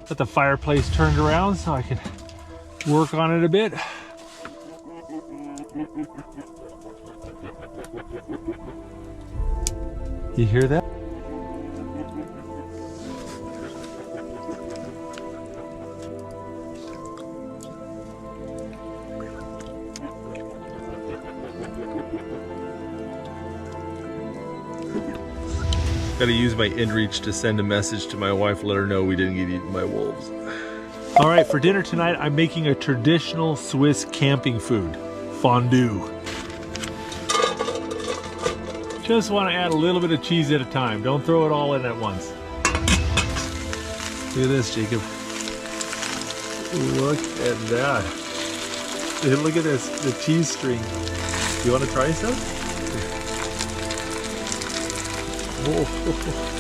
Got the fireplace turned around so I can work on it a bit. You hear that? Gotta use my inReach to send a message to my wife, let her know we didn't get eaten by wolves. All right, for dinner tonight, I'm making a traditional Swiss camping food, fondue. Just want to add a little bit of cheese at a time. Don't throw it all in at once. Look at this, Jacob. Look at that. Look at this, the cheese string. You want to try some? Oh.